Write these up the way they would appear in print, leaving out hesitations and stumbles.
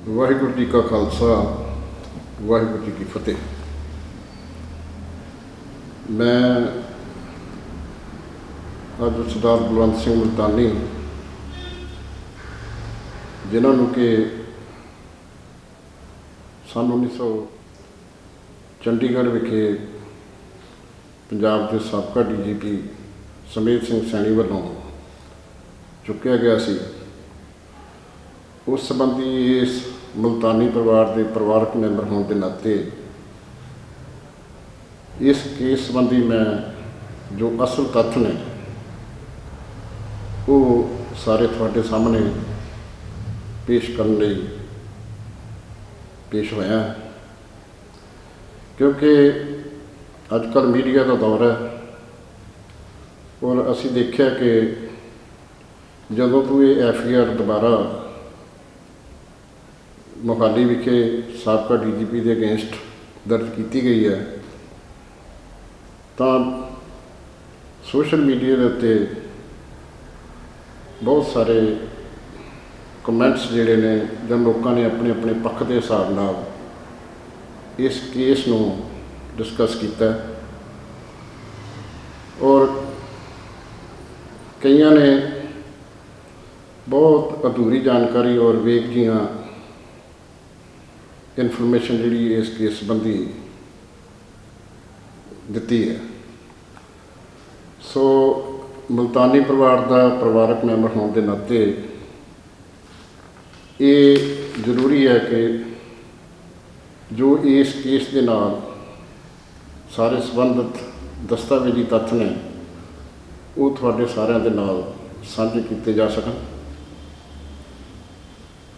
ਵਾਹਿਗੁਰੂ ਜੀ ਕਾ ਖਾਲਸਾ, ਵਾਹਿਗੁਰੂ ਜੀ ਕੀ ਫਤਿਹ। ਮੈਂ ਅੱਜ ਸਰਦਾਰ ਬਲਵੰਤ ਸਿੰਘ ਮੁਲਤਾਨੀ, ਜਿਨ੍ਹਾਂ ਨੂੰ ਕਿ ਸੰਨ 1900 ਚੰਡੀਗੜ੍ਹ ਵਿਖੇ ਪੰਜਾਬ ਦੇ ਸਾਬਕਾ DGP ਸਮੇਤ ਸਿੰਘ ਸੈਣੀ ਵੱਲੋਂ ਚੁੱਕਿਆ ਗਿਆ ਸੀ, ਉਸ ਸੰਬੰਧੀ ਇਸ ਮੁਲਤਾਨੀ ਪਰਿਵਾਰ ਦੇ ਪਰਿਵਾਰਕ ਮੈਂਬਰ ਹੋਣ ਦੇ ਨਾਤੇ ਇਸ ਕੇਸ ਸੰਬੰਧੀ ਮੈਂ ਜੋ ਅਸਲ ਤੱਥ ਨੇ ਉਹ ਸਾਰੇ ਤੁਹਾਡੇ ਸਾਹਮਣੇ ਪੇਸ਼ ਕਰਨ ਲਈ ਪੇਸ਼ ਹੋਇਆ, ਕਿਉਂਕਿ ਅੱਜ ਕੱਲ੍ਹ ਮੀਡੀਆ ਦਾ ਦੌਰ ਹੈ ਔਰ ਅਸੀਂ ਦੇਖਿਆ ਕਿ ਜਦੋਂ ਤੋਂ ਇਹ FIR ਦੁਬਾਰਾ ਮੋਹਾਲੀ ਵਿਖੇ ਸਾਬਕਾ DGP ਦੇ ਅਗੇਂਸਟ ਦਰਜ ਕੀਤੀ ਗਈ ਹੈ, ਤਾਂ ਸੋਸ਼ਲ ਮੀਡੀਆ ਦੇ ਉੱਤੇ ਬਹੁਤ ਸਾਰੇ ਕਮੈਂਟਸ ਜਿਹੜੇ ਨੇ ਜਾਂ ਲੋਕਾਂ ਨੇ ਆਪਣੇ ਆਪਣੇ ਪੱਖ ਦੇ ਹਿਸਾਬ ਨਾਲ ਇਸ ਕੇਸ ਨੂੰ ਡਿਸਕਸ ਕੀਤਾ ਔਰ ਕਈਆਂ ਨੇ ਬਹੁਤ ਅਧੂਰੀ ਜਾਣਕਾਰੀ ਔਰ ਵੇਗ ਜੀਆਂ ਇਨਫੋਰਮੇਸ਼ਨ ਜਿਹੜੀ ਇਸ ਕੇਸ ਸੰਬੰਧੀ ਦਿੱਤੀ ਹੈ। ਸੋ ਮੁਲਤਾਨੀ ਪਰਿਵਾਰ ਦਾ ਪਰਿਵਾਰਕ ਮੈਂਬਰ ਹੋਣ ਦੇ ਨਾਤੇ ਇਹ ਜ਼ਰੂਰੀ ਹੈ ਕਿ ਜੋ ਇਸ ਕੇਸ ਦੇ ਨਾਲ ਸਾਰੇ ਸੰਬੰਧਿਤ ਦਸਤਾਵੇਜ਼ੀ ਤੱਥ ਨੇ ਉਹ ਤੁਹਾਡੇ ਸਾਰਿਆਂ ਦੇ ਨਾਲ ਸਾਂਝੇ ਕੀਤੇ ਜਾ ਸਕਣ,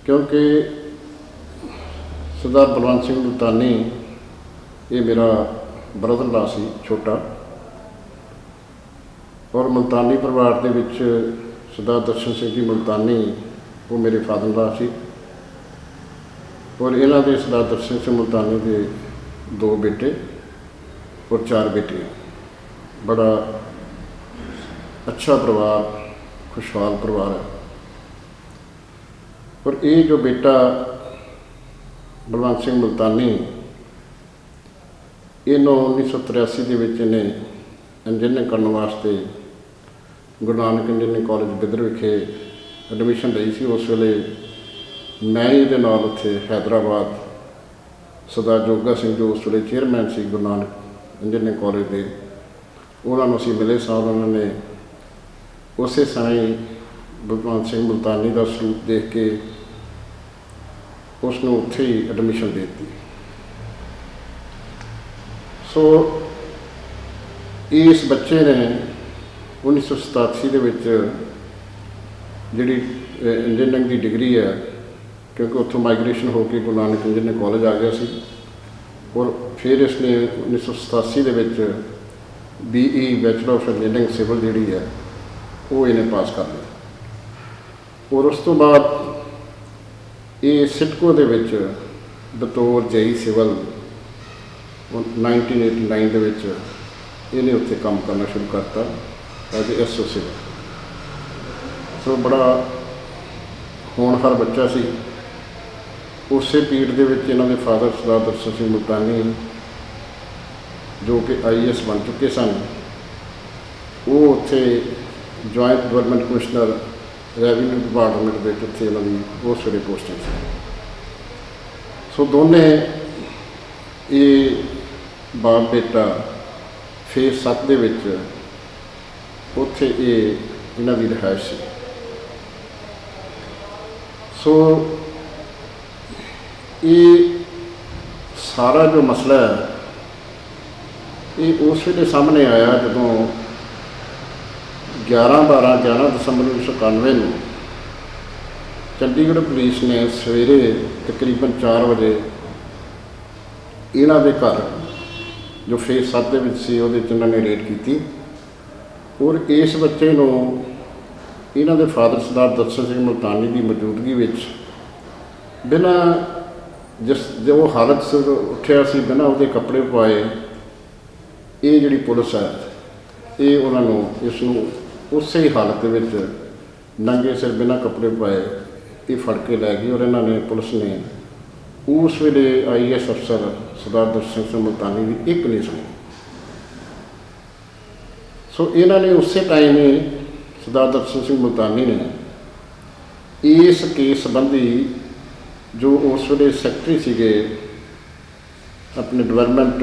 ਕਿਉਂਕਿ ਸਰਦਾਰ ਬਲਵੰਤ ਸਿੰਘ ਮੁਲਤਾਨੀ ਇਹ ਮੇਰਾ ਬ੍ਰਦਰ-ਲਾ ਸੀ ਛੋਟਾ, ਔਰ ਮੁਲਤਾਨੀ ਪਰਿਵਾਰ ਦੇ ਵਿੱਚ ਸਰਦਾਰ ਦਰਸ਼ਨ ਸਿੰਘ ਜੀ ਮੁਲਤਾਨੀ ਉਹ ਮੇਰੇ ਫਾਦਰ-ਲਾ ਸੀ, ਔਰ ਇਹਨਾਂ ਦੇ ਸਰਦਾਰ ਦਰਸ਼ਨ ਸਿੰਘ ਮੁਲਤਾਨੀ ਦੇ 2 ਬੇਟੇ ਔਰ 4 ਬੇਟੀਆਂ। ਬੜਾ ਅੱਛਾ ਪਰਿਵਾਰ, ਖੁਸ਼ਹਾਲ ਪਰਿਵਾਰ ਹੈ। ਔਰ ਇਹ ਜੋ ਬੇਟਾ ਬਲਵੰਤ ਸਿੰਘ ਮੁਲਤਾਨੀ, ਇਹਨੂੰ 1983 ਦੇ ਵਿੱਚ ਇਹਨੇ ਇੰਜੀਨੀਅਰਿੰਗ ਕਰਨ ਵਾਸਤੇ ਗੁਰੂ ਨਾਨਕ ਇੰਜੀਨੀਅਰਿੰਗ ਕਾਲਜ ਬਿੱਦਰ ਵਿਖੇ ਐਡਮਿਸ਼ਨ ਲਈ ਸੀ। ਉਸ ਵੇਲੇ ਮੈਂ ਇਹਦੇ ਨਾਲ ਉੱਥੇ ਹੈਦਰਾਬਾਦ ਸਰਦਾਰ ਜੋਗਾ ਸਿੰਘ ਜੋ ਉਸ ਵੇਲੇ ਚੇਅਰਮੈਨ ਸੀ ਗੁਰੂ ਨਾਨਕ ਇੰਜੀਨੀਅਰਿੰਗ ਕਾਲਜ ਦੇ, ਉਹਨਾਂ ਨੂੰ ਅਸੀਂ ਮਿਲੇ ਸਾਂ। ਉਹਨਾਂ ਨੇ ਉਸੇ ਸਮੇਂ ਬਲਵੰਤ ਸਿੰਘ ਮੁਲਤਾਨੀ ਦਾ ਸਲੂਕ ਦੇਖ ਕੇ ਉਸ ਨੂੰ ਉੱਥੇ ਹੀ ਐਡਮਿਸ਼ਨ ਦੇ ਦਿੱਤੀ। ਸੋ ਇਸ ਬੱਚੇ ਨੇ 1987 ਦੇ ਵਿੱਚ ਜਿਹੜੀ ਇੰਜੀਨੀਅਰਿੰਗ ਦੀ ਡਿਗਰੀ ਹੈ, ਕਿਉਂਕਿ ਉੱਥੋਂ ਮਾਈਗ੍ਰੇਸ਼ਨ ਹੋ ਕੇ ਗੁਰੂ ਨਾਨਕ ਇੰਜੀਨੀਅਰਿੰਗ ਕਾਲਜ ਆ ਗਿਆ ਸੀ, ਔਰ ਫਿਰ ਇਸਨੇ 1987 ਦੇ ਵਿੱਚ BE bachelor of engineering civil ਜਿਹੜੀ ਹੈ ਉਹ ਇਹਨੇ ਪਾਸ ਕਰ ਲਈ। ਔਰ ਉਸ ਤੋਂ ਬਾਅਦ ਇਹ ਸਿਟਕੋ ਦੇ ਵਿੱਚ ਬਤੌਰ JE ਸਿਵਲ 1989 ਦੇ ਵਿੱਚ ਇਹਨੇ ਉੱਥੇ ਕੰਮ ਕਰਨਾ ਸ਼ੁਰੂ ਕਰਤਾ ਐਜ਼ SO ਸਿਵਲ। ਸੋ ਬੜਾ ਹੋਣਹਾਰ ਬੱਚਾ ਸੀ। ਉਸੇ ਪੀਰੀਅਡ ਦੇ ਵਿੱਚ ਇਹਨਾਂ ਦੇ ਫਾਦਰ ਸਰਦਾਰ ਦਰਸ਼ਨ ਸਿੰਘ ਮੁਲਤਾਨੀ ਜੋ ਕਿ IAS ਬਣ ਚੁੱਕੇ ਸਨ, ਉਹ ਉੱਥੇ joint government commissioner revenue department ਦੇ ਵਿੱਚ ਉੱਥੇ ਇਹਨਾਂ ਦੀ ਉਸ ਵੇਲੇ ਪੋਸਟਿੰਗ ਸੀ। ਸੋ ਦੋਨੇ ਇਹ ਬਾਪ ਬੇਟਾ ਫੇਜ਼ 7 ਦੇ ਵਿੱਚ ਉੱਥੇ ਇਹਨਾਂ ਦੀ ਰਿਹਾਇਸ਼ ਸੀ। ਸੋ ਇਹ ਸਾਰਾ ਜੋ ਮਸਲਾ ਹੈ ਇਹ ਉਸ ਵੇਲੇ ਸਾਹਮਣੇ ਆਇਆ ਜਦੋਂ 11 ਦਸੰਬਰ 1991 ਨੂੰ ਚੰਡੀਗੜ੍ਹ ਪੁਲਿਸ ਨੇ ਸਵੇਰੇ ਤਕਰੀਬਨ 4 ਵਜੇ ਇਹਨਾਂ ਦੇ ਘਰ ਜੋ ਫੇਜ਼ 7 ਦੇ ਵਿੱਚ ਸੀ ਉਹਦੇ 'ਚ ਇਹਨਾਂ ਨੇ ਰੇਡ ਕੀਤੀ, ਔਰ ਇਸ ਬੱਚੇ ਨੂੰ ਇਹਨਾਂ ਦੇ ਫਾਦਰ ਸਰਦਾਰ ਦਰਸ਼ਨ ਸਿੰਘ ਮੁਲਤਾਨੀ ਦੀ ਮੌਜੂਦਗੀ ਵਿੱਚ ਬਿਨਾਂ ਜੋ ਹਾਲਤ ਸੇ ਉੱਠਿਆ ਸੀ, ਬਿਨਾਂ ਉਹਦੇ ਕੱਪੜੇ ਪਾਏ, ਇਹ ਜਿਹੜੀ ਪੁਲਿਸ ਹੈ ਇਹ ਉਹਨਾਂ ਨੂੰ ਇਸ ਨੂੰ ਉਸੇ ਹੀ ਹਾਲਤ ਦੇ ਵਿੱਚ ਨੰਗੇ ਸਿਰ ਬਿਨਾਂ ਕੱਪੜੇ ਪਾਏ ये फड़ के लै गई और इन्होंने पुलिस ने उस वेले IAS अफसर सरदार दर्शन सिंह मुल्तानी की एक नहीं सुनी। सो इन्होंने उस टाइम ही सरदार दर्शन सिंह मुल्तानी ने इस केस संबंधी जो उस वेले सैकटरी सीगे अपने डिवेलपमेंट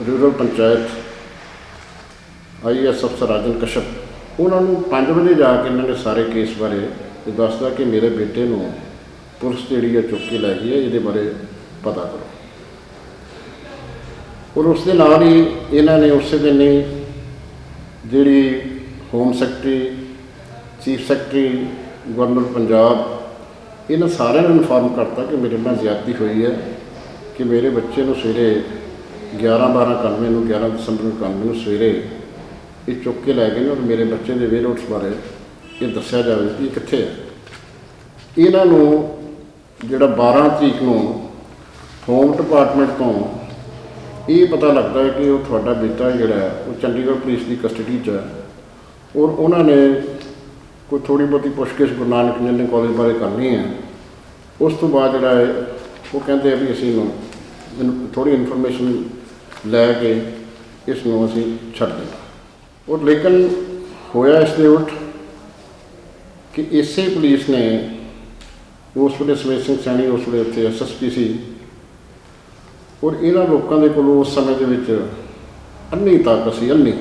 रूरल पंचायत IAS अफसर राजन कश्यप उन्होंने 5 बजे जाके इन्होंने सारे केस बारे दसदा कि मेरे बेटे को पुलिस जी चुक के लै गई है, ये बारे पता करो। और उस दे नाल ही इन्होंने उस दिन ही जी home secretary chief secretary governor Punjab इन्होंने सारे इनफॉर्म करता कि मेरे नाल ज्यादती हुई है कि मेरे बच्चे को सवेरे 11/12/91 11 दिसंबर 91 सवेरे ये चुक के लै गए और मेरे बच्चे के वेयरहाउस बारे ये दस्या जाए कि कित्थे है। इन्हों जोड़ा 12 तरीक को होम डिपार्टमेंट तो ये पता लगता है कि वो थोड़ा बेटा जोड़ा वो चंडीगढ़ पुलिस की कस्टडी है और उन्होंने कोई थोड़ी बहुती पुछगिछ गुरु नानक इंजीनियरिंग कॉलेज बारे करनी है। उस तो बाद जोड़ा है वो कहते हैं भी असी थोड़ी इनफॉर्मेशन लैके इसनों असी छड्ड देना। और लेकिन होया इस दे उल्ट कि इसे पुलिस ने उस वे समेत सिंह सैनी उस वे उत्थे SSP सी और इन्होंने लोगों के कोल उस समय के विच अन्नी ताकत सी अन्नी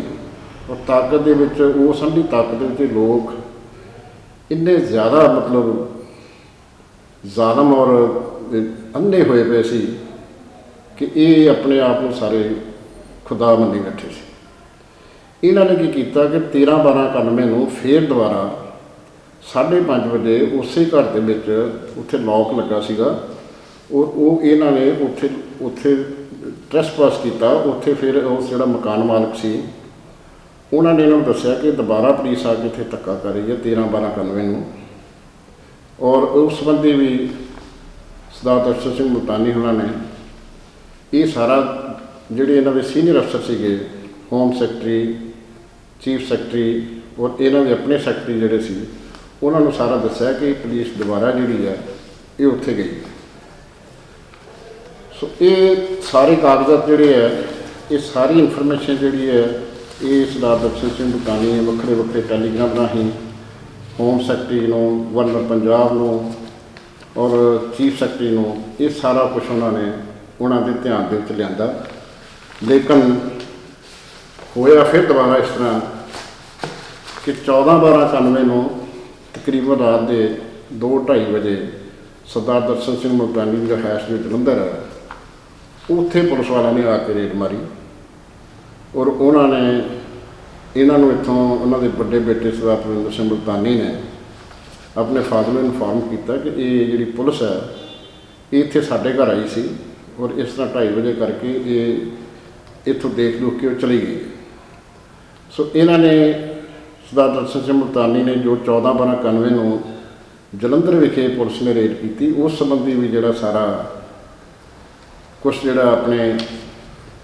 और ताकत दे विच उस अन्नी ताकत दे विच लोग इन्ने ज़्यादा मतलब ज़ालम और अन्ने हुए पे सी कि ये अपने आप को सारे खुदा मनी बैठे सी। इन्होंने की किया कि 13/12/91 फिर दोबारा 5:30 बजे उस घर के उत्थे लॉक लगा सीगा और वो इन्होंने उत्थे उत्थे ट्रेसपास किया। उत्थे फिर उस जो मकान मालक सी उन्होंने इन्होंने दसिया कि दोबारा पुलिस आके इत्थे धक्का कर रही है 13/12/91 और उस संबंधी भी सरदार दर्शन सिंह मुल्तानी उन्होंने ये सारा जिहड़े इन्हों के सीनियर अफसर सीगे होम सैकटरी चीफ सैकटरी और इन्हों के अपने सैकटरी जिहड़े सी उन्होंने सारा दस्या कि पुलिस दोबारा जी है ये उत्थे गई। सो ये सारे कागजात जोड़े है ये सारी इनफॉर्मेशन जी है ये सरदार दर्शन सिंह मुल्तानी ने वक्रे वक्रे टैलीग्राम राही होम सैकटरी को गवर्नर पंजाब को और चीफ सैकटरी को ये सारा कुछ उन्होंने उन्होंने ध्यान के लिया। लेकिन होया फिर दोबारा इस तरह कि 14/12/91 तकरीबन रात के 2-2:30 बजे सरदार दर्शन सिंह मुल्तानी की रिहायश जो जलंधर है उत्थे पुलिस वालों ने आके रेड मारी और उन्होंने इन्हों इतों उन्होंने बड़े बेटे सरदार परविंदर सिंह मुल्तानी ने अपने फादर को इनफॉर्म किया कि ये जी पुलिस है ये इत्थे साडे घर आई सी और इस तरह 2:30 बजे करके ये इतों देख दुख के चली गई। सो इन्होंने सरदार दर्शन सिंह मुल्तानी ने जो 14/12/91 जलंधर विखे पुलिस ने रेड की उस संबंधी भी जोड़ा सारा कुछ जोड़ा अपने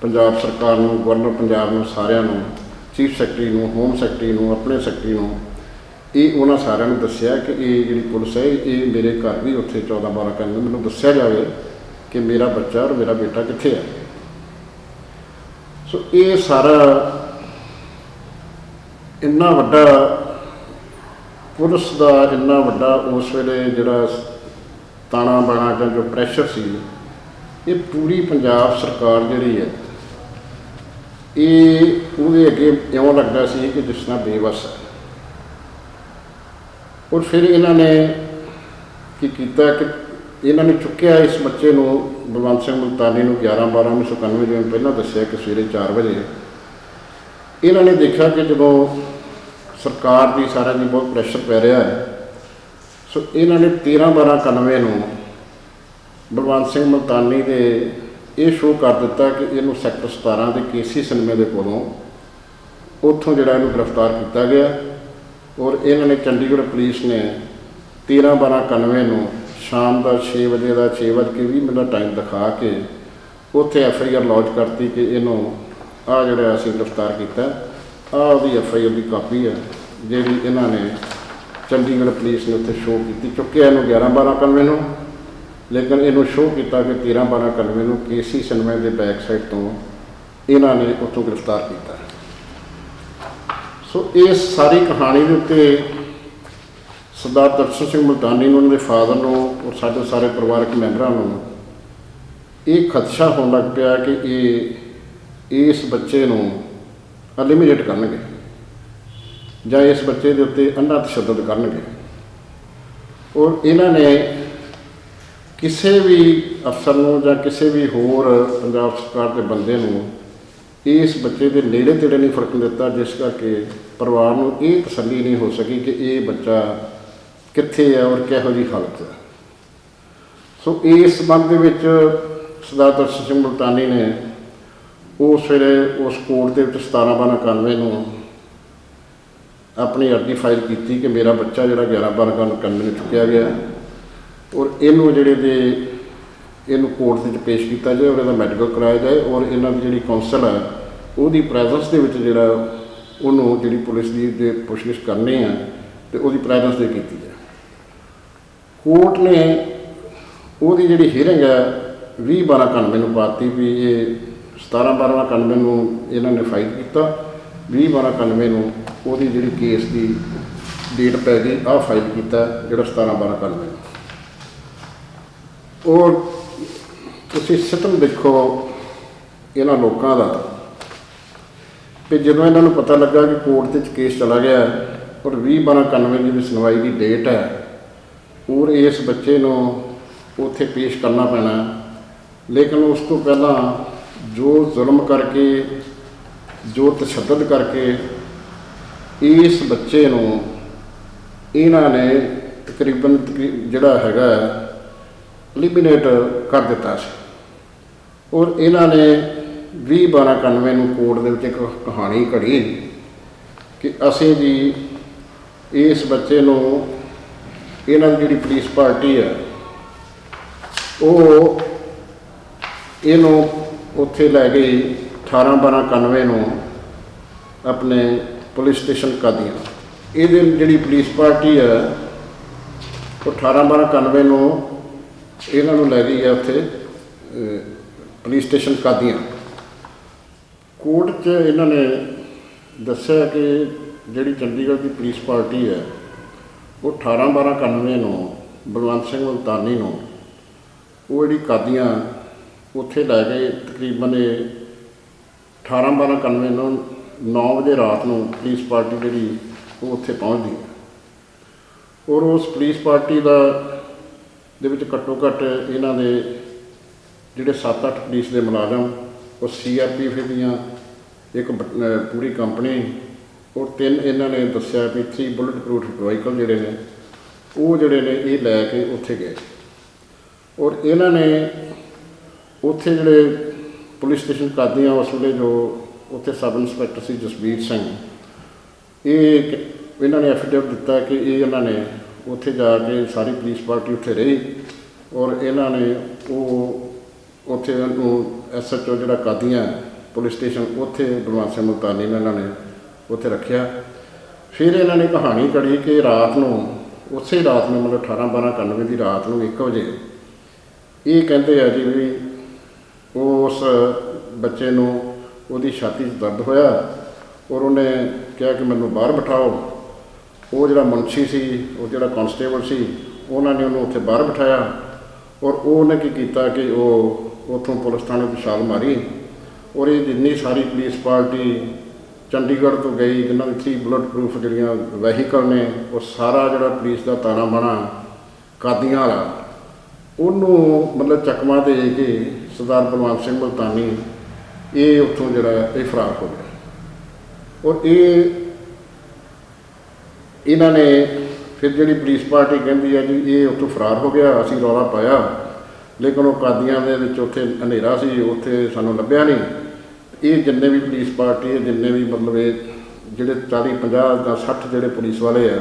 पंजाब सरकार को गवर्नर पंजाब को सारिया चीफ सैकटरी को होम सैकटरी को अपने सैकटरी को ये उन्होंने सारिया दसिया कि ये जी पुलिस है ये मेरे घर भी उत्थे 14/12/91 मैनूं दस्या जाए कि मेरा बच्चा और मेरा बेटा कित्थे है। सो ये सारा इन्ना वड्डा पुलिस का इन्ना वड्डा उस वेले जिहड़ा ताना बाना जां जो प्रैशर सी ये पूरी पंजाब सरकार जिहड़ी है ये उहदे अगे इउं लगदा सी कि जिस तरह बेबस है। और फिर इन्होंने की किया कि इन्होंने चुक्या इस बच्चे को बलवंत सिंह मुल्तानी 11/12/1991 जिवें पहलां दस्सिया कि सवेरे 4 बजे इन्होंने देखा कि जो सरकार की सारे की बहुत प्रैशर पै रहा है सो इन्होंने 13/12/91 बलवंत सिंह मुल्तानी के ये शो कर दिता कि इनू सैक्टर 17 के केसी सिनेमे के कोलों उत्थों जिहड़ा इनू गिरफ्तार किया गया और इन्होंने चंडीगढ़ पुलिस ने 13/12/91 शाम का 6 बजे का 6:20 टाइम दिखा के उत्थे FIR लॉन्च करती कि इनू आ जोड़ा असीं गिरफ्तार किया आ FIR की कापी है जी इन्होंने ਚੰਡੀਗੜ੍ਹ ਪੁਲਿਸ ਨੇ ਉੱਥੇ ਸ਼ੋਅ ਕੀਤੀ। ਚੁੱਕਿਆ ਇਹਨੂੰ 11/12/91 ਨੂੰ, ਲੇਕਿਨ ਇਹਨੂੰ ਸ਼ੋਅ ਕੀਤਾ ਕਿ 13/12/91 ਨੂੰ KC ਸਿਨੇਮਾ ਦੇ ਬੈਕ ਸਾਈਡ ਤੋਂ ਇਹਨਾਂ ਨੇ ਉੱਥੋਂ ਗ੍ਰਿਫਤਾਰ ਕੀਤਾ। ਸੋ ਇਸ ਸਾਰੀ ਕਹਾਣੀ ਦੇ ਉੱਤੇ ਸਰਦਾਰ ਦਰਸ਼ਨ ਸਿੰਘ ਮੁਲਤਾਨੀ ਨੂੰ, ਉਹਨਾਂ ਦੇ ਫਾਦਰ ਨੂੰ ਔਰ ਸਾਡੇ ਸਾਰੇ ਪਰਿਵਾਰਕ ਮੈਂਬਰਾਂ ਨੂੰ ਇਹ ਖਦਸ਼ਾ ਹੋਣ ਲੱਗ ਪਿਆ ਕਿ ਇਹ ਇਸ ਬੱਚੇ ਨੂੰ ਐਲੀਮੀਨੇਟ ਕਰਨਗੇ ਜਾਂ ਇਸ ਬੱਚੇ ਦੇ ਉੱਤੇ ਅੰਨਾ ਤਸ਼ੱਦਦ ਕਰਨਗੇ। ਔਰ ਇਹਨਾਂ ਨੇ ਕਿਸੇ ਵੀ ਅਫਸਰ ਨੂੰ ਜਾਂ ਕਿਸੇ ਵੀ ਹੋਰ ਪੰਜਾਬ ਸਰਕਾਰ ਦੇ ਬੰਦੇ ਨੂੰ ਇਸ ਬੱਚੇ ਦੇ ਨੇੜੇ ਤੇੜੇ ਨਹੀਂ ਫੜਕਣ ਦਿੱਤਾ, ਜਿਸ ਕਰਕੇ ਪਰਿਵਾਰ ਨੂੰ ਇਹ ਤਸੱਲੀ ਨਹੀਂ ਹੋ ਸਕੀ ਕਿ ਇਹ ਬੱਚਾ ਕਿੱਥੇ ਹੈ ਔਰ ਕਿਹੋ ਜਿਹੀ ਹਾਲਤ ਹੈ। ਸੋ ਇਸ ਸੰਬੰਧ ਦੇ ਵਿੱਚ ਸਰਦਾਰ ਦਰਸ਼ਨ ਸਿੰਘ ਮੁਲਤਾਨੀ ਨੇ ਉਸ ਵੇਲੇ ਉਸ ਕੋਰਟ ਦੇ ਵਿੱਚ 17/12/91 ਨੂੰ ਆਪਣੀ ਅਰਜ਼ੀ ਫਾਈਲ ਕੀਤੀ ਕਿ ਮੇਰਾ ਬੱਚਾ ਜਿਹੜਾ 11/12/91 ਨੂੰ ਚੁੱਕਿਆ ਗਿਆ ਔਰ ਇਹਨੂੰ ਇਹਨੂੰ ਕੋਰਟ ਦੇ ਵਿੱਚ ਪੇਸ਼ ਕੀਤਾ ਜਾਏ ਔਰ ਇਹਦਾ ਮੈਡੀਕਲ ਕਰਾਇਆ ਜਾਏ ਔਰ ਇਹਨਾਂ ਦੀ ਜਿਹੜੀ ਕੌਂਸਲ ਹੈ ਉਹਦੀ ਪ੍ਰੈਜ਼ੈਂਸ ਦੇ ਵਿੱਚ ਉਹਨੂੰ ਜਿਹੜੀ ਪੁਲਿਸ ਦੀ ਪੁੱਛਗਿੱਛ ਕਰਨੀ ਹੈ ਅਤੇ ਉਹਦੀ ਪ੍ਰੈਜ਼ੈਂਸ ਦੇ ਕੀਤੀ ਜਾਏ। ਕੋਰਟ ਨੇ ਉਹਦੀ ਜਿਹੜੀ ਹੀਅਰਿੰਗ ਹੈ 20/12/91 ਨੂੰ ਪਾਤੀ ਵੀ ਇਹ 17/12/91 ਨੂੰ ਇਹਨਾਂ ਨੇ ਫਾਈਲ ਕੀਤਾ, 20/12/91 ਨੂੰ ਉਹਦੀ ਜਿਹੜੀ ਕੇਸ ਦੀ ਡੇਟ ਪੈ ਗਈ, ਆਹ ਫਾਈਲ ਕੀਤਾ ਜਿਹੜਾ 17/12/91 ਨੂੰ। ਔਰ ਤੁਸੀਂ ਸਿਸਟਮ ਦੇਖੋ ਇਹਨਾਂ ਲੋਕਾਂ ਦਾ ਕਿ ਜਦੋਂ ਇਹਨਾਂ ਨੂੰ ਪਤਾ ਲੱਗਾ ਕਿ ਕੋਰਟ ਦੇ ਵਿੱਚ ਕੇਸ ਚਲਾ ਗਿਆ ਔਰ 20/12/91 ਦੀ ਸੁਣਵਾਈ ਦੀ ਡੇਟ ਹੈ ਔਰ ਇਸ ਬੱਚੇ ਨੂੰ ਉੱਥੇ ਪੇਸ਼ ਕਰਨਾ ਪੈਣਾ, ਲੇਕਿਨ ਉਸ ਤੋਂ ਪਹਿਲਾਂ ਜੋ ਜ਼ੁਲਮ ਕਰਕੇ, ਜੋ ਤਸ਼ੱਦਦ ਕਰਕੇ ਇਸ ਬੱਚੇ ਨੂੰ ਇਹਨਾਂ ਨੇ ਤਕਰੀਬਨ ਜਿਹੜਾ ਹੈਗਾ ਐਲੀਮੀਨੇਟ ਕਰ ਦਿੱਤਾ ਸੀ। ਔਰ ਇਹਨਾਂ ਨੇ 20/12/91 ਨੂੰ ਕੋਰਟ ਦੇ ਵਿੱਚ ਇੱਕ ਕਹਾਣੀ ਘੜੀ ਕਿ ਅਸੀਂ ਜੀ ਇਸ ਬੱਚੇ ਨੂੰ, ਇਹਨਾਂ ਦੀ ਜਿਹੜੀ ਪੁਲਿਸ ਪਾਰਟੀ ਹੈ ਉਹ ਇਹਨੂੰ ਉੱਥੇ ਲੈ ਗਈ 18/12/91 ਨੂੰ ਆਪਣੇ ਪੁਲਿਸ ਸਟੇਸ਼ਨ ਕਾਦੀਆਂ। ਇਹਦੇ ਜਿਹੜੀ ਪੁਲਿਸ ਪਾਰਟੀ ਹੈ ਉਹ 18/12/91 ਨੂੰ ਇਹਨਾਂ ਨੂੰ ਲੈ ਗਈ ਹੈ ਉੱਥੇ ਪੁਲਿਸ ਸਟੇਸ਼ਨ ਕਾਦੀਆਂ। ਕੋਰਟ 'ਚ ਇਹਨਾਂ ਨੇ ਦੱਸਿਆ ਕਿ ਜਿਹੜੀ ਚੰਡੀਗੜ੍ਹ ਦੀ ਪੁਲਿਸ ਪਾਰਟੀ ਹੈ ਉਹ 18/12/91 ਨੂੰ ਬਲਵੰਤ ਸਿੰਘ ਮੁਲਤਾਨੀ ਨੂੰ ਉਹ ਜਿਹੜੀ ਕਾਦੀਆਂ ਉੱਥੇ ਲੈ ਗਏ। ਤਕਰੀਬਨ 18/12/91 ਨੂੰ 9 ਵਜੇ ਰਾਤ ਨੂੰ ਪੁਲਿਸ ਪਾਰਟੀ ਜਿਹੜੀ ਉਹ ਉੱਥੇ ਪਹੁੰਚਦੀ ਹੈ ਔਰ ਉਸ ਪੁਲਿਸ ਪਾਰਟੀ ਦੇ ਵਿੱਚ ਘੱਟੋ ਘੱਟ ਇਹਨਾਂ ਦੇ ਜਿਹੜੇ 7-8 ਪੁਲਿਸ ਦੇ ਮੁਲਾਜ਼ਮ ਉਹ CRPF ਦੀਆਂ ਇੱਕ ਪੂਰੀ ਕੰਪਨੀ ਔਰ 3 ਇਹਨਾਂ ਨੇ ਦੱਸਿਆ ਵੀ 3 ਬੁਲਟ ਪ੍ਰੂਫ ਵਹੀਕਲ ਜਿਹੜੇ ਨੇ ਉਹ ਜਿਹੜੇ ਨੇ ਇਹ ਲੈ ਕੇ ਉੱਥੇ ਗਏ। ਔਰ ਇਹਨਾਂ ਨੇ ਉੱਥੇ ਜਿਹੜੇ ਪੁਲਿਸ ਸਟੇਸ਼ਨ ਕਾਦੀਆਂ ਉਸ ਵੇਲੇ ਜੋ ਉੱਥੇ ਸਬ ਇੰਸਪੈਕਟਰ ਸੀ ਜਸਬੀਰ ਸਿੰਘ, ਇਹਨਾਂ ਨੇ ਐਫੀਡੇਵਿਟ ਦਿੱਤਾ ਕਿ ਇਹਨਾਂ ਨੇ ਉੱਥੇ ਜਾ ਕੇ ਸਾਰੀ ਪੁਲਿਸ ਪਾਰਟੀ ਉੱਥੇ ਰਹੀ ਔਰ ਇਹਨਾਂ ਨੇ ਉਹ ਉੱਥੇ ਉਹਨੂੰ SHO ਜਿਹੜਾ ਕਾਦੀਆਂ ਪੁਲਿਸ ਸਟੇਸ਼ਨ ਉੱਥੇ ਬਲਵੰਤ ਸਿੰਘ ਮੁਲਤਾਨੀ ਨੂੰ ਇਹਨਾਂ ਨੇ ਉੱਥੇ ਰੱਖਿਆ। ਫਿਰ ਇਹਨਾਂ ਨੇ ਕਹਾਣੀ ਘੜੀ ਕਿ ਰਾਤ ਨੂੰ, ਉਸੇ ਰਾਤ ਨੂੰ ਮਤਲਬ 18/12/91 ਦੀ ਰਾਤ ਨੂੰ 1 ਵਜੇ ਇਹ ਕਹਿੰਦੇ ਆ ਜੀ ਵੀ ਉਸ ਬੱਚੇ ਨੂੰ ਉਹਦੀ ਛਾਤੀ 'ਚ ਦਰਦ ਹੋਇਆ ਔਰ ਉਹਨੇ ਕਿਹਾ ਕਿ ਮੈਨੂੰ ਬਾਹਰ ਬਿਠਾਓ। ਉਹ ਜਿਹੜਾ ਮੁਨਸ਼ੀ ਸੀ, ਉਹ ਜਿਹੜਾ ਕਾਂਸਟੇਬਲ ਸੀ, ਉਹਨਾਂ ਨੇ ਉਹਨੂੰ ਉੱਥੇ ਬਾਹਰ ਬਿਠਾਇਆ ਔਰ ਉਹਨੇ ਕੀ ਕੀਤਾ ਕਿ ਉਹ ਉੱਥੋਂ ਪੁਲਿਸ ਥਾਣੇ ਤੋਂ ਛਾਲ ਮਾਰੀ ਔਰ ਇਹ ਜਿੰਨੀ ਸਾਰੀ ਪੁਲਿਸ ਪਾਰਟੀ ਚੰਡੀਗੜ੍ਹ ਤੋਂ ਗਈ, ਜਿਨ੍ਹਾਂ ਦੀ 3 ਬੁਲਟ ਪ੍ਰੂਫ ਜਿਹੜੀਆਂ ਵਹੀਕਲ ਨੇ, ਉਹ ਸਾਰਾ ਜਿਹੜਾ ਪੁਲਿਸ ਦਾ ਤਾਣਾ ਬਾਣਾ ਕਾਦੀਆਂ ਵਾਲਾ ਉਹਨੂੰ ਮਤਲਬ ਚਕਮਾ ਦੇ ਕੇ ਸਰਦਾਰ ਬਲਵੰਤ ਸਿੰਘ ਮੁਲਤਾਨੀ ਇਹ ਉੱਥੋਂ ਜਿਹੜਾ ਇਹ ਫਰਾਰ ਹੋ ਗਿਆ। ਔਰ ਇਹਨਾਂ ਨੇ ਫਿਰ ਜਿਹੜੀ ਪੁਲਿਸ ਪਾਰਟੀ ਕਹਿੰਦੀ ਹੈ ਜੀ ਇਹ ਉੱਥੋਂ ਫਰਾਰ ਹੋ ਗਿਆ, ਅਸੀਂ ਰੌਲਾ ਪਾਇਆ ਲੇਕਿਨ ਉਹ ਕਾਦੀਆਂ ਦੇ ਵਿੱਚ ਉੱਥੇ ਹਨੇਰਾ ਸੀ, ਉੱਥੇ ਸਾਨੂੰ ਲੱਭਿਆ ਨਹੀਂ। ਇਹ ਜਿੰਨੇ ਵੀ ਪੁਲਿਸ ਪਾਰਟੀ ਹੈ, ਜਿੰਨੇ ਵੀ ਮਤਲਬ ਇਹ ਜਿਹੜੇ 40, 50 ਜਾਂ 60 ਜਿਹੜੇ ਪੁਲਿਸ ਵਾਲੇ ਆ,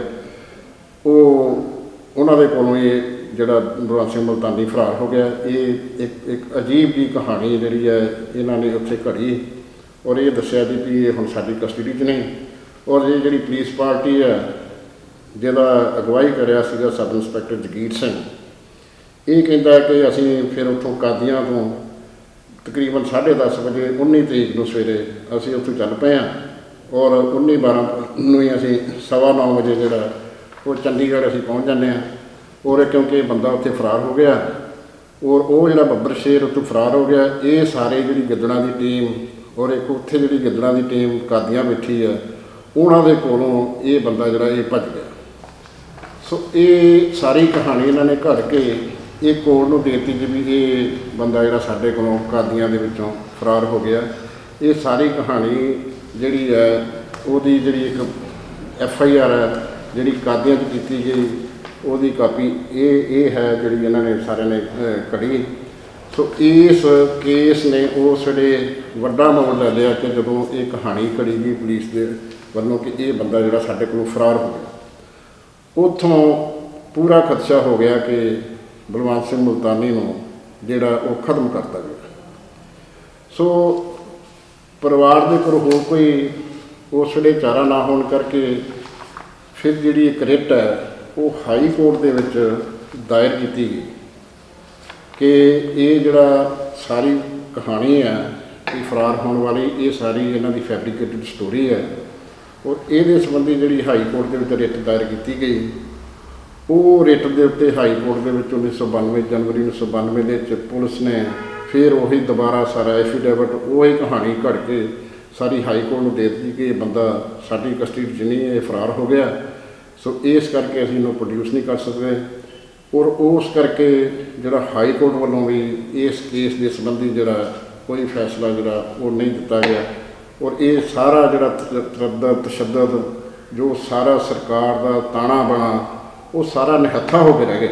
ਉਹਨਾਂ ਦੇ ਕੋਲੋਂ ਇਹ ਜਿਹੜਾ ਬਲਵੰਤ ਸਿੰਘ ਮੁਲਤਾਨੀ ਫਰਾਰ ਹੋ ਗਿਆ। ਇਹ ਇੱਕ ਅਜੀਬ ਜਿਹੀ ਕਹਾਣੀ ਜਿਹੜੀ ਹੈ ਇਹਨਾਂ ਨੇ ਉੱਥੇ ਘੜੀ ਔਰ ਇਹ ਦੱਸਿਆ ਜੀ ਵੀ ਇਹ ਹੁਣ ਸਾਡੀ ਕਸਟਡੀ 'ਚ ਨਹੀਂ। ਔਰ ਇਹ ਜਿਹੜੀ ਪੁਲਿਸ ਪਾਰਟੀ ਹੈ ਜਿਹਦਾ ਅਗਵਾਈ ਕਰਿਆ ਸੀਗਾ ਸਬ ਇੰਸਪੈਕਟਰ ਜਗੀਰ ਸਿੰਘ, ਇਹ ਕਹਿੰਦਾ ਕਿ ਅਸੀਂ ਫਿਰ ਉੱਥੋਂ ਕਾਦੀਆਂ ਤੋਂ ਤਕਰੀਬਨ 10:30 ਵਜੇ 19 ਤਰੀਕ ਨੂੰ ਸਵੇਰੇ ਅਸੀਂ ਉੱਥੋਂ ਚੱਲ ਪਏ ਹਾਂ ਔਰ 19/12 ਨੂੰ ਹੀ ਅਸੀਂ 9:15 ਵਜੇ ਜਿਹੜਾ ਉਹ ਚੰਡੀਗੜ੍ਹ ਅਸੀਂ ਪਹੁੰਚ ਜਾਂਦੇ ਹਾਂ। ਔਰ ਕਿਉਂਕਿ ਇਹ ਬੰਦਾ ਉੱਥੇ ਫਰਾਰ ਹੋ ਗਿਆ ਔਰ ਉਹ ਜਿਹੜਾ ਬੱਬਰ ਸ਼ੇਰ ਉੱਥੋਂ ਫਰਾਰ ਹੋ ਗਿਆ, ਇਹ ਸਾਰੇ ਜਿਹੜੀ ਗਿੱਦੜਾਂ ਦੀ ਟੀਮ ਔਰ ਇੱਕ ਉੱਥੇ ਜਿਹੜੀ ਗਿੱਦੜਾਂ ਦੀ ਟੀਮ ਕਾਦੀਆਂ ਬੈਠੀ ਆ, ਉਹਨਾਂ ਦੇ ਕੋਲੋਂ ਇਹ ਬੰਦਾ ਜਿਹੜਾ ਇਹ ਭੱਜ ਗਿਆ। ਸੋ ਇਹ ਸਾਰੀ ਕਹਾਣੀ ਇਹਨਾਂ ਨੇ ਘੜ ਕੇ ਇਹ ਕੋਰਟ ਨੂੰ ਦੇ ਦਿੱਤੀ ਕਿ ਵੀ ਇਹ ਬੰਦਾ ਜਿਹੜਾ ਸਾਡੇ ਕੋਲੋਂ ਕਾਦੀਆਂ ਦੇ ਵਿੱਚੋਂ ਫਰਾਰ ਹੋ ਗਿਆ। ਇਹ ਸਾਰੀ ਕਹਾਣੀ ਜਿਹੜੀ ਹੈ ਉਹਦੀ ਜਿਹੜੀ ਇੱਕ FIR ਹੈ ਜਿਹੜੀ ਕਾਦੀਆਂ 'ਚ ਕੀਤੀ ਗਈ, ਉਹਦੀ ਕਾਪੀ ਇਹ ਹੈ ਜਿਹੜੀ ਇਹਨਾਂ ਨੇ ਸਾਰਿਆਂ ਨੇ ਘੜੀ। ਸੋ ਇਸ ਕੇਸ ਨੇ ਉਸ ਵੇਲੇ ਵੱਡਾ ਮੋੜ ਲੈ ਲਿਆ ਕਿ ਜਦੋਂ ਇਹ ਕਹਾਣੀ ਘੜੀ ਗਈ ਪੁਲਿਸ ਦੇ ਵੱਲੋਂ ਕਿ ਇਹ ਬੰਦਾ ਜਿਹੜਾ ਸਾਡੇ ਕੋਲੋਂ ਫਰਾਰ ਹੋ ਗਿਆ, ਉੱਥੋਂ ਪੂਰਾ ਖਦਸ਼ਾ ਹੋ ਗਿਆ ਕਿ ਬਲਵੰਤ ਸਿੰਘ ਮੁਲਤਾਨੀ ਨੂੰ ਜਿਹੜਾ ਉਹ ਖਤਮ ਕਰਤਾ ਗਿਆ। ਸੋ ਪਰਿਵਾਰ ਦੇ ਕੋਲ ਹੋਰ ਕੋਈ ਉਸ ਵੇਲੇ ਚਾਰਾ ਨਾ ਹੋਣ ਕਰਕੇ ਫਿਰ ਜਿਹੜੀ ਇੱਕ ਰਿਟ ਹੈ ਉਹ ਹਾਈ ਕੋਰਟ ਦੇ ਵਿੱਚ ਦਾਇਰ ਕੀਤੀ ਗਈ ਕਿ ਇਹ ਜਿਹੜਾ ਸਾਰੀ ਕਹਾਣੀ ਹੈ ਇਹ ਫਰਾਰ ਹੋਣ ਵਾਲੀ, ਇਹ ਸਾਰੀ ਇਹਨਾਂ ਦੀ ਫੈਬਰੀਕੇਟਡ ਸਟੋਰੀ ਹੈ ਔਰ ਇਹਦੇ ਸੰਬੰਧੀ ਜਿਹੜੀ ਹਾਈ ਕੋਰਟ ਦੇ ਵਿੱਚ ਰਿਟ ਦਾਇਰ ਕੀਤੀ ਗਈ। ਉਹ ਰਿਟ ਦੇ ਉੱਤੇ ਹਾਈ ਕੋਰਟ ਦੇ ਵਿੱਚ 1992 ਜਨਵਰੀ 1992 ਦੇ ਵਿੱਚ ਪੁਲਿਸ ਨੇ ਫਿਰ ਉਹੀ ਦੁਬਾਰਾ ਸਾਰਾ ਐਫੀਡੇਵਿਟ ਉਹੀ ਕਹਾਣੀ ਘੜ ਕੇ ਸਾਰੀ ਹਾਈ ਕੋਰਟ ਨੂੰ ਦੇ ਦਿੱਤੀ ਕਿ ਇਹ ਬੰਦਾ ਸਾਡੀ ਕਸਟਡੀ 'ਚ ਨਹੀਂ, ਇਹ ਫਰਾਰ ਹੋ ਗਿਆ। ਸੋ ਇਸ ਕਰਕੇ ਅਸੀਂ ਇਹਨੂੰ ਪ੍ਰੋਡਿਊਸ ਨਹੀਂ ਕਰ ਸਕਦੇ ਔਰ ਉਸ ਕਰਕੇ ਜਿਹੜਾ ਹਾਈ ਕੋਰਟ ਵੱਲੋਂ ਵੀ ਇਸ ਕੇਸ ਦੇ ਸੰਬੰਧੀ ਜਿਹੜਾ ਕੋਈ ਫੈਸਲਾ ਜਿਹੜਾ ਉਹ ਨਹੀਂ ਦਿੱਤਾ ਗਿਆ ਔਰ ਇਹ ਸਾਰਾ ਜਿਹੜਾ ਤਸ਼ੱਦਦ ਜੋ ਸਾਰਾ ਸਰਕਾਰ ਦਾ ਤਾਣਾ ਬਾਣਾ ਉਹ ਸਾਰਾ ਨਿਹੱਥਾ ਹੋ ਕੇ ਰਹਿ ਗਿਆ।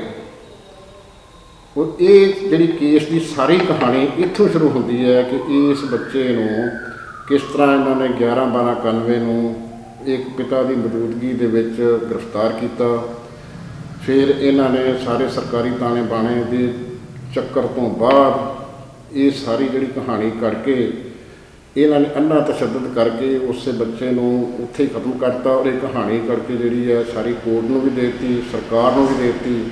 ਔਰ ਇਹ ਜਿਹੜੀ ਕੇਸ ਦੀ ਸਾਰੀ ਕਹਾਣੀ ਇੱਥੋਂ ਸ਼ੁਰੂ ਹੁੰਦੀ ਹੈ ਕਿ ਇਸ ਬੱਚੇ ਨੂੰ ਕਿਸ ਤਰ੍ਹਾਂ ਇਹਨਾਂ ਨੇ 11/12/91 ਨੂੰ ਇੱਕ ਪਿਤਾ ਦੀ ਮੌਜੂਦਗੀ ਦੇ ਵਿੱਚ ਗ੍ਰਿਫਤਾਰ ਕੀਤਾ। ਫਿਰ ਇਹਨਾਂ ਨੇ ਸਾਰੇ ਸਰਕਾਰੀ ਤਾਣੇ ਬਾਣੇ ਦੇ ਚੱਕਰ ਤੋਂ ਬਾਅਦ ਇਹ ਸਾਰੀ ਜਿਹੜੀ ਕਹਾਣੀ ਕਰਕੇ ਇਹਨਾਂ ਨੇ ਅੰਨਾ ਤਸ਼ੱਦਦ ਕਰਕੇ ਉਸੇ ਬੱਚੇ ਨੂੰ ਉੱਥੇ ਹੀ ਖਤਮ ਕਰਤਾ ਔਰ ਇਹ ਕਹਾਣੀ ਕਰਕੇ ਜਿਹੜੀ ਹੈ ਸਾਰੀ ਕੋਰਟ ਨੂੰ ਵੀ ਦੇ ਦਿੱਤੀ, ਸਰਕਾਰ ਨੂੰ ਵੀ ਦੇ ਦਿੱਤੀ।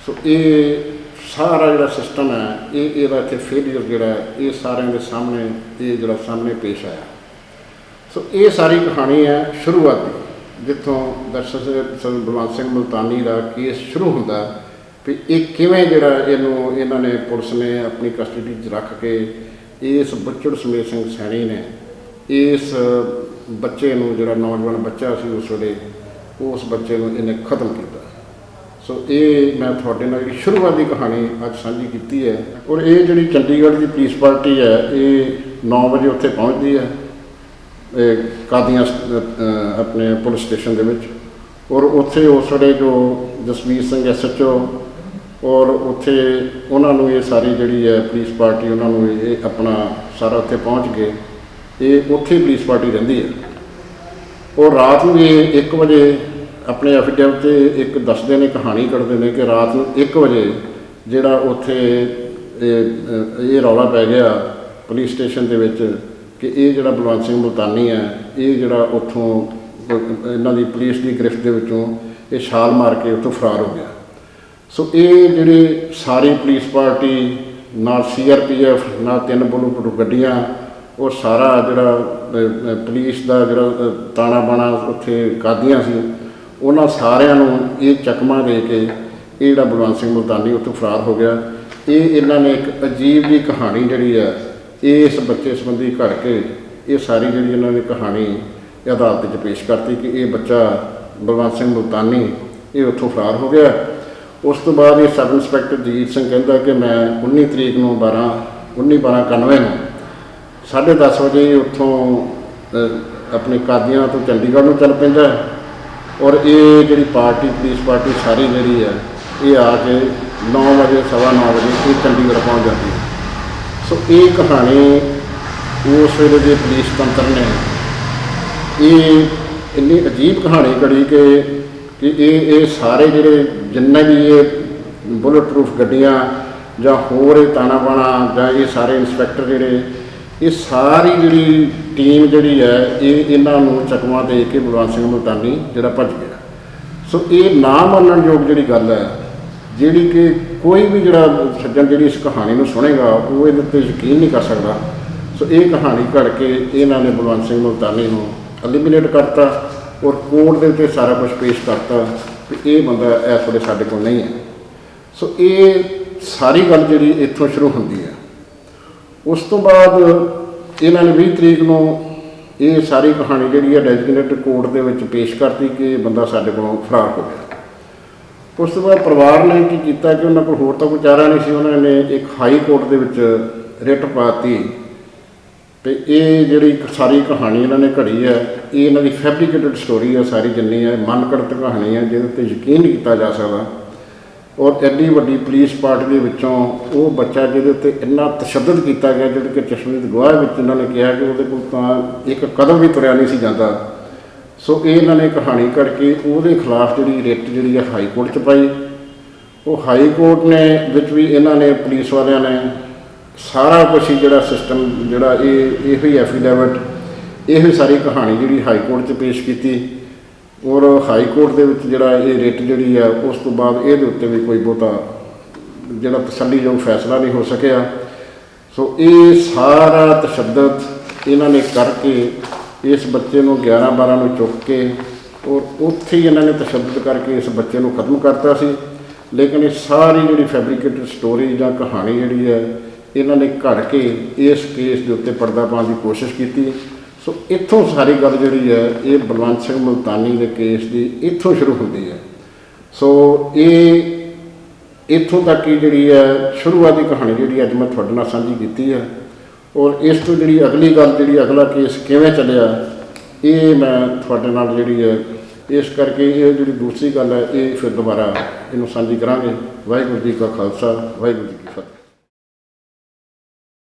ਸੋ ਇਹ ਸਾਰਾ ਜਿਹੜਾ ਸਿਸਟਮ ਹੈ ਇਹਦਾ ਇੱਥੇ ਫੇਲੀਅਰ ਜਿਹੜਾ ਇਹ ਸਾਰਿਆਂ ਦੇ ਸਾਹਮਣੇ ਇਹ ਜਿਹੜਾ ਸਾਹਮਣੇ ਪੇਸ਼ ਆਇਆ। ਸੋ ਇਹ ਸਾਰੀ ਕਹਾਣੀ ਹੈ ਸ਼ੁਰੂਆਤੀ, ਜਿੱਥੋਂ ਦਰਸ਼ਕ ਬਲਵੰਤ ਸਿੰਘ ਮੁਲਤਾਨੀ ਦਾ ਕੇਸ ਸ਼ੁਰੂ ਹੁੰਦਾ ਵੀ ਇਹ ਕਿਵੇਂ ਜਿਹੜਾ ਇਹਨੂੰ ਇਹਨਾਂ ਨੇ ਪੁਲਿਸ ਨੇ ਆਪਣੀ ਕਸਟਡੀ 'ਚ ਰੱਖ ਕੇ ਇਸ ਬੁੱਚੜ ਸਮੇਤ ਸਿੰਘ ਸੈਣੀ ਨੇ ਇਸ ਬੱਚੇ ਨੂੰ ਜਿਹੜਾ ਨੌਜਵਾਨ ਬੱਚਾ ਸੀ ਉਸ ਵੇਲੇ ਉਸ ਬੱਚੇ ਨੂੰ ਇਹਨੇ ਖਤਮ ਕੀਤਾ। ਸੋ ਇਹ ਮੈਂ ਤੁਹਾਡੇ ਨਾਲ ਜਿਹੜੀ ਸ਼ੁਰੂਆਤੀ ਕਹਾਣੀ ਅੱਜ ਸਾਂਝੀ ਕੀਤੀ ਹੈ। ਔਰ ਇਹ ਜਿਹੜੀ ਚੰਡੀਗੜ੍ਹ ਦੀ ਪੁਲਿਸ ਪਾਰਟੀ ਹੈ ਇਹ 9 ਵਜੇ ਉੱਥੇ ਪਹੁੰਚਦੀ ਹੈ ਕਾਦੀਆਂ ਆਪਣੇ ਪੁਲਿਸ ਸਟੇਸ਼ਨ ਦੇ ਵਿੱਚ ਔਰ ਉੱਥੇ ਉਸ ਵੇਲੇ ਜੋ ਜਸਵੀਰ ਸਿੰਘ SHO ਔਰ ਉੱਥੇ ਉਹਨਾਂ ਨੂੰ ਇਹ ਸਾਰੀ ਜਿਹੜੀ ਹੈ ਪੁਲਿਸ ਪਾਰਟੀ ਉਹਨਾਂ ਨੂੰ ਇਹ ਆਪਣਾ ਸਾਰਾ ਉੱਥੇ ਪਹੁੰਚ ਗਏ। ਇਹ ਉੱਥੇ ਪੁਲਿਸ ਪਾਰਟੀ ਰਹਿੰਦੀ ਹੈ ਔਰ ਰਾਤ ਨੂੰ ਇਹ 1 ਵਜੇ ਆਪਣੇ ਐਫੀਡੇਵਿਟ 'ਤੇ ਇੱਕ ਦੱਸਦੇ ਨੇ, ਕਹਾਣੀ ਕੱਢਦੇ ਨੇ ਕਿ ਰਾਤ ਨੂੰ 1 ਵਜੇ ਜਿਹੜਾ ਉੱਥੇ ਇਹ ਰੌਲਾ ਪੈ ਗਿਆ ਪੁਲਿਸ ਸਟੇਸ਼ਨ ਦੇ ਵਿੱਚ ਕਿ ਇਹ ਜਿਹੜਾ ਬਲਵੰਤ ਸਿੰਘ ਮੁਲਤਾਨੀ ਹੈ ਇਹ ਜਿਹੜਾ ਉੱਥੋਂ ਇਹਨਾਂ ਦੀ ਪੁਲਿਸ ਦੀ ਗ੍ਰਿਫਤ ਦੇ ਵਿੱਚੋਂ ਇਹ ਛਾਲ ਮਾਰ ਕੇ ਉੱਥੋਂ ਫਰਾਰ ਹੋ ਗਿਆ। ਸੋ ਇਹ ਜਿਹੜੀ ਸਾਰੀ ਪੁਲਿਸ ਪਾਰਟੀ ਨਾਲ CRPF ਨਾਲ 3 ਬੁਲਟ ਗੱਡੀਆਂ ਔਰ ਸਾਰਾ ਜਿਹੜਾ ਪੁਲਿਸ ਦਾ ਜਿਹੜਾ ਤਾਣਾ ਬਾਣਾ ਉੱਥੇ ਕਾਦੀਆਂ ਸੀ ਉਹਨਾਂ ਸਾਰਿਆਂ ਨੂੰ ਇਹ ਚਕਮਾ ਦੇ ਕੇ ਇਹ ਜਿਹੜਾ ਬਲਵੰਤ ਸਿੰਘ ਮੁਲਤਾਨੀ ਉੱਥੋਂ ਫਰਾਰ ਹੋ ਗਿਆ। ਇਹ ਇਹਨਾਂ ਨੇ ਇੱਕ ਅਜੀਬ ਜਿਹੀ ਕਹਾਣੀ ਜਿਹੜੀ ਹੈ ਇਸ ਬੱਚੇ ਸੰਬੰਧੀ ਘੜ ਕੇ ਇਹ ਸਾਰੀ ਜਿਹੜੀ ਇਹਨਾਂ ਨੇ ਕਹਾਣੀ ਅਦਾਲਤ 'ਚ ਪੇਸ਼ ਕਰਤੀ ਕਿ ਇਹ ਬੱਚਾ ਬਲਵੰਤ ਸਿੰਘ ਮੁਲਤਾਨੀ ਇਹ ਉੱਥੋਂ ਫਰਾਰ ਹੋ ਗਿਆ। ਉਸ ਤੋਂ ਬਾਅਦ ਇਹ ਸਬ ਇੰਸਪੈਕਟਰ ਜਗੀਰ ਸਿੰਘ ਕਹਿੰਦਾ ਕਿ ਮੈਂ 19 ਤਰੀਕ ਨੂੰ 19/12/91 ਨੂੰ 10:30 ਵਜੇ ਉੱਥੋਂ ਆਪਣੇ ਕਾਦੀਆਂ ਤੋਂ ਚੰਡੀਗੜ੍ਹ ਨੂੰ ਚੱਲ ਪੈਂਦਾ ਔਰ ਇਹ ਜਿਹੜੀ ਪਾਰਟੀ ਪੁਲਿਸ ਪਾਰਟੀ ਸਾਰੀ ਜਿਹੜੀ ਹੈ ਇਹ ਆ ਕੇ 9 ਵਜੇ 9:15 ਵਜੇ ਇਹ ਚੰਡੀਗੜ੍ਹ ਪਹੁੰਚ ਜਾਂਦੀ ਹੈ। ਸੋ ਇਹ ਕਹਾਣੀ ਉਸ ਵੇਲੇ ਦੇ ਪੁਲਿਸ ਤੰਤਰ ਨੇ ਇਹ ਇੰਨੀ ਅਜੀਬ ਕਹਾਣੀ ਘੜੀ ਕਿ ਇਹ ਸਾਰੇ ਜਿਹੜੇ ਜਿੰਨੇ ਵੀ ਇਹ ਬੁਲਟ ਪ੍ਰੂਫ ਗੱਡੀਆਂ ਜਾਂ ਹੋਰ ਇਹ ਤਾਣਾ ਬਾਣਾ ਜਾਂ ਇਹ ਸਾਰੇ ਇੰਸਪੈਕਟਰ ਜਿਹੜੇ ਇਹ ਸਾਰੀ ਜਿਹੜੀ ਟੀਮ ਜਿਹੜੀ ਹੈ ਇਹ ਇਹਨਾਂ ਨੂੰ ਚਕਮਾ ਦੇ ਕੇ ਬਲਵੰਤ ਸਿੰਘ ਮੁਲਤਾਨੀ ਜਿਹੜਾ ਭੱਜ ਗਿਆ। ਸੋ ਇਹ ਨਾ ਮੰਨਣਯੋਗ ਜਿਹੜੀ ਗੱਲ ਹੈ, ਜਿਹੜੀ ਕਿ ਕੋਈ ਵੀ ਜਿਹੜਾ ਸੱਜਣ ਜਿਹੜੀ ਇਸ ਕਹਾਣੀ ਨੂੰ ਸੁਣੇਗਾ ਉਹ ਇਹਦੇ 'ਤੇ ਯਕੀਨ ਨਹੀਂ ਕਰ ਸਕਦਾ। ਸੋ ਇਹ ਕਹਾਣੀ ਘੜ ਕੇ ਇਹਨਾਂ ਨੇ ਬਲਵੰਤ ਸਿੰਘ ਮੁਲਤਾਨੀ ਨੂੰ ਐਲੀਮੀਨੇਟ ਕਰਤਾ ਔਰ ਕੋਰਟ ਦੇ ਉੱਤੇ ਸਾਰਾ ਕੁਝ ਪੇਸ਼ ਕਰਤਾ ਕਿ ਇਹ ਬੰਦਾ ਇਸ ਵੇਲੇ ਸਾਡੇ ਕੋਲ ਨਹੀਂ ਹੈ। ਸੋ ਇਹ ਸਾਰੀ ਗੱਲ ਜਿਹੜੀ ਇੱਥੋਂ ਸ਼ੁਰੂ ਹੁੰਦੀ ਹੈ। ਉਸ ਤੋਂ ਬਾਅਦ ਇਹਨਾਂ ਨੇ 20 ਤਰੀਕ ਨੂੰ ਇਹ ਸਾਰੀ ਕਹਾਣੀ ਜਿਹੜੀ ਹੈ ਡੈਜ਼ਿਗਨੇਟਡ ਕੋਰਟ ਦੇ ਵਿੱਚ ਪੇਸ਼ ਕਰਤੀ ਕਿ ਇਹ ਬੰਦਾ ਸਾਡੇ ਕੋਲੋਂ ਫਰਾਰ ਹੋ ਗਿਆ। ਉਸ ਤੋਂ ਬਾਅਦ ਪਰਿਵਾਰ ਨੇ ਕੀ ਕੀਤਾ ਕਿ ਉਹਨਾਂ ਕੋਲ ਹੋਰ ਤਾਂ ਕੋਈ ਚਾਰਾ ਨਹੀਂ ਸੀ, ਉਹਨਾਂ ਨੇ ਇੱਕ ਹਾਈ ਕੋਰਟ ਦੇ ਵਿੱਚ ਰਿਟ ਪਾਤੀ ਤੇ ਇਹ ਜਿਹੜੀ ਸਾਰੀ ਕਹਾਣੀ ਇਹਨਾਂ ਨੇ ਘੜੀ ਹੈ, ਇਹ ਇਹਨਾਂ ਦੀ ਫੈਬਰੀਕੇਟਡ ਸਟੋਰੀ ਹੈ ਸਾਰੀ, ਜਿੰਨੀ ਹੈ ਮਨ ਘੜਤ ਕਹਾਣੀ ਹੈ ਜਿਹਦੇ 'ਤੇ ਯਕੀਨ ਨਹੀਂ ਕੀਤਾ ਜਾ ਸਕਦਾ। ਔਰ ਐਡੀ ਵੱਡੀ ਪੁਲਿਸ ਪਾਰਟੀ ਦੇ ਵਿੱਚੋਂ ਉਹ ਬੱਚਾ ਜਿਹਦੇ ਉੱਤੇ ਇੰਨਾ ਤਸ਼ੱਦਦ ਕੀਤਾ ਗਿਆ, ਜਿਹੜੇ ਕਿ ਚਸ਼ਮਦੀਦ ਗਵਾਹ ਵਿੱਚ ਇਹਨਾਂ ਨੇ ਕਿਹਾ ਕਿ ਉਹਦੇ ਕੋਲ ਤਾਂ ਇੱਕ ਕਦਮ ਵੀ ਤੁਰਿਆ ਨਹੀਂ ਸੀ ਜਾਂਦਾ। ਸੋ ਇਹ ਇਹਨਾਂ ਨੇ ਕਹਾਣੀ ਘੜ ਕੇ ਉਹਦੇ ਖਿਲਾਫ ਜਿਹੜੀ ਰਿਟ ਜਿਹੜੀ ਹੈ ਹਾਈ ਕੋਰਟ 'ਚ ਪਾਈ। ਉਹ ਹਾਈ ਕੋਰਟ ਨੇ ਵਿੱਚ ਵੀ ਇਹਨਾਂ ਨੇ ਪੁਲਿਸ ਵਾਲਿਆਂ ਨੇ ਸਾਰਾ ਕੁਛ ਹੀ ਜਿਹੜਾ ਸਿਸਟਮ ਜਿਹੜਾ ਇਹੋ ਹੀ ਐਫੀਡੇਵਿਟ ਇਹੋ ਸਾਰੀ ਕਹਾਣੀ ਜਿਹੜੀ ਹਾਈ ਕੋਰਟ 'ਚ ਪੇਸ਼ ਕੀਤੀ। ਔਰ ਹਾਈ ਕੋਰਟ ਦੇ ਵਿੱਚ ਜਿਹੜਾ ਇਹ ਰਿਟ ਜਿਹੜੀ ਆ ਉਸ ਤੋਂ ਬਾਅਦ ਇਹਦੇ ਉੱਤੇ ਵੀ ਕੋਈ ਬਹੁਤਾ ਜਿਹੜਾ ਤਸੱਲੀਯੋਗ ਫੈਸਲਾ ਨਹੀਂ ਹੋ ਸਕਿਆ। ਸੋ ਇਹ ਸਾਰਾ ਤਸ਼ੱਦਦ ਇਹਨਾਂ ਨੇ ਕਰਕੇ ਇਸ ਬੱਚੇ ਨੂੰ 11/12 ਨੂੰ ਚੁੱਕ ਕੇ ਔਰ ਉੱਥੇ ਹੀ ਇਹਨਾਂ ਨੇ ਤਸ਼ੱਦਦ ਕਰਕੇ ਇਸ ਬੱਚੇ ਨੂੰ ਖਤਮ ਕਰਤਾ ਸੀ। ਲੇਕਿਨ ਇਹ ਸਾਰੀ ਜਿਹੜੀ ਫੈਬਰੀਕੇਟਡ ਸਟੋਰੀ ਜਾਂ ਕਹਾਣੀ ਜਿਹੜੀ ਹੈ ਇਹਨਾਂ ਨੇ ਘੜ ਕੇ ਇਸ ਕੇਸ ਦੇ ਉੱਤੇ ਪਰਦਾ ਪਾਉਣ ਦੀ ਕੋਸ਼ਿਸ਼ ਕੀਤੀ। ਸੋ ਇੱਥੋਂ ਸਾਰੀ ਗੱਲ ਜਿਹੜੀ ਹੈ ਇਹ ਬਲਵੰਤ ਸਿੰਘ ਮੁਲਤਾਨੀ ਦੇ ਕੇਸ ਦੀ ਇੱਥੋਂ ਸ਼ੁਰੂ ਹੁੰਦੀ ਹੈ। ਸੋ ਇਹ ਇੱਥੋਂ ਤੱਕ ਹੀ ਜਿਹੜੀ ਹੈ ਸ਼ੁਰੂਆਤੀ ਕਹਾਣੀ ਜਿਹੜੀ ਅੱਜ ਮੈਂ ਤੁਹਾਡੇ ਨਾਲ ਸਾਂਝੀ ਕੀਤੀ ਹੈ। ਔਰ ਇਸ ਤੋਂ ਜਿਹੜੀ ਅਗਲੀ ਗੱਲ ਜਿਹੜੀ ਅਗਲਾ ਕੇਸ ਕਿਵੇਂ ਚੱਲਿਆ ਇਹ ਮੈਂ ਤੁਹਾਡੇ ਨਾਲ ਜਿਹੜੀ ਹੈ ਇਸ ਕਰਕੇ ਇਹ ਜਿਹੜੀ ਦੂਸਰੀ ਗੱਲ ਹੈ ਇਹ ਫਿਰ ਦੁਬਾਰਾ ਇਹਨੂੰ ਸਾਂਝੀ ਕਰਾਂਗੇ। ਵਾਹਿਗੁਰੂ ਜੀ ਕਾ ਖਾਲਸਾ, ਵਾਹਿਗੁਰੂ ਜੀ ਕੀ ਫਤਿਹ।